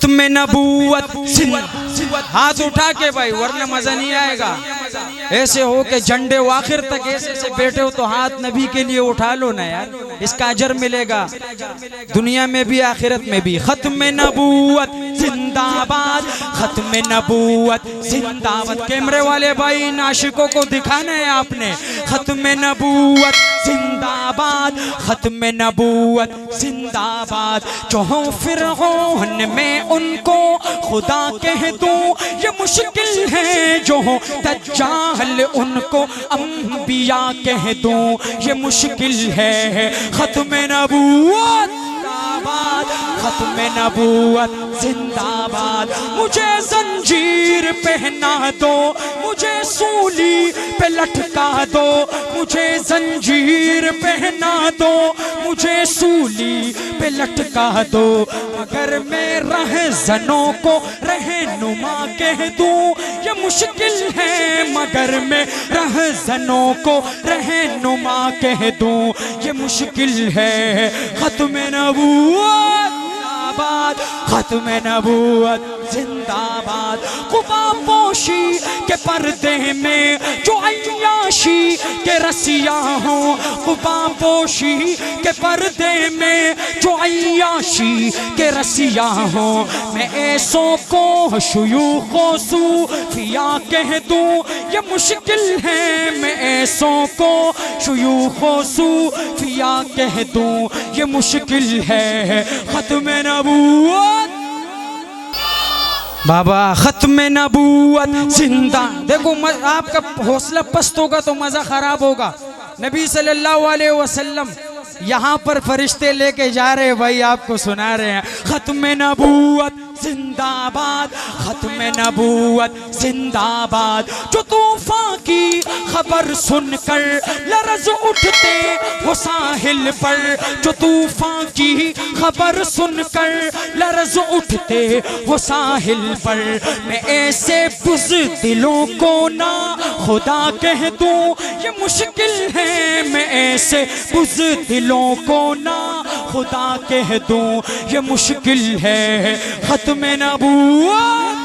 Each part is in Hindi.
खत्म नबूवत हाथ उठा के भाई, वरना मजा नहीं आएगा। ऐसे हो के झंडे आखिर तक ऐसे से बैठे हो तो हाथ नबी के लिए उठा लो ना यार, इसका अजर मिलेगा दुनिया में भी आखिरत में भी। खत्म नबूवत जिंदाबाद, खत्म नबूवत जिंदाबाद। कैमरे वाले भाई इन आशिकों को दिखाना है आपने। खत्म नबूवत जिंदाबाद, खत्म नबूवत जिंदाबाद। जो हो फिरौन में उनको खुदा कह दूं ये मुश्किल है, जो हो दज्जाल उनको अंबिया कह दूं ये मुश्किल है। खत्म नबूवत जिंदाबाद, खत्म नबूवत जिंदाबाद। मुझे जंजीर पहना दो, मुझे सूली पे लटका दो, मुझे जंजीर पहना दो, मुझे सूली पे लटका दो। अगर मैं रहज़नों को रहनुमा कह दूं ये मुश्किल है, मगर मैं रहज़नों को रहनुमा कह दूं ये मुश्किल है। खत्म नबूवत जिंदाबाद, खत्म नबूवत जिंदाबाद। क़ुबा पोशी के पर्दे में जो अय्याशी के रसिया हो, क़ुबा पोशी के पर्दे में जो अय्याशी के रसिया हो। मैं ऐसों को शुयूख़ो सूफिया कह दूं ये मुश्किल है, मैं ऐसों को शुयूख़ो सूफिया कह दूं ये मुश्किल है। खत्म नबूवत बाबा, खत्म नबूवत जिंदा। देखो आपका हौसला पस्त होगा तो मजा खराब होगा। नबी सल्लल्लाहु अलैहि वसल्लम यहाँ पर फरिश्ते लेके जा रहे हैं भाई, आपको सुना रहे हैं। खत्म नबूवत जिंदाबाद, खत्म नबूवत जिंदाबाद। जो तूफान की खबर सुनकर लरज़ उठते हो साहिल पर, जो तूफान की खबर सुनकर लरज़ उठते हो साहिल पर। मैं ऐसे बुज़दिलों को ना खुदा कह दूं ये मुश्किल है, मैं ऐसे बुज़दिलों को ना खुदा कह दूं ये मुश्किल है। खत्म नबूवत,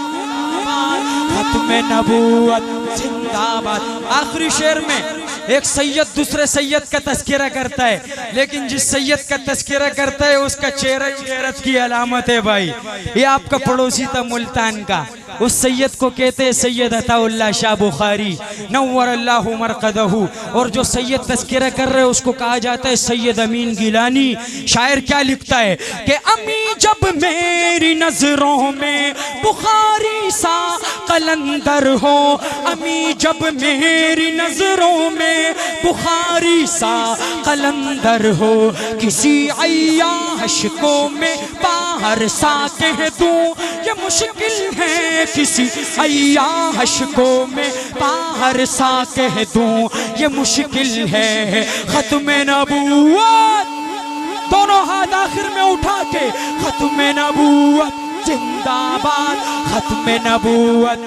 खत्म नबूवत जिंदाबाद। आखिरी शेर में एक सैयद दूसरे सैयद का तस्करा करता है, लेकिन जिस सैयद का तस्करा करता है उसका चेहरा गैरत की अलामत है भाई। ये आपका पड़ोसी था मुल्तान का, उस सैयद को कहते हैं सैयद अताउल्लाह शाह बुखारी नव्वरल्लाहु मरकदहू। और जो सैयद तस्करा कर रहे हैं उसको कहा जाता है सैयद अमीन गिलानी। शायर क्या लिखता है कि अमी जब मेरी नजरों में बुखारी सा कलंदर हो, अमी जब मेरी नजरों में बुखारी सा कलंदर हो। किसी अय्याश को मैं बाहर सा कह दूं ये मुश्किल है, किसी अय्याश को मैं बाहर सा कह दूं ये मुश्किल है। खत्म नबूवत दोनों हाथ आखिर में उठा के, खत्म नबूवत जिंदाबाद, खत्म नबूवत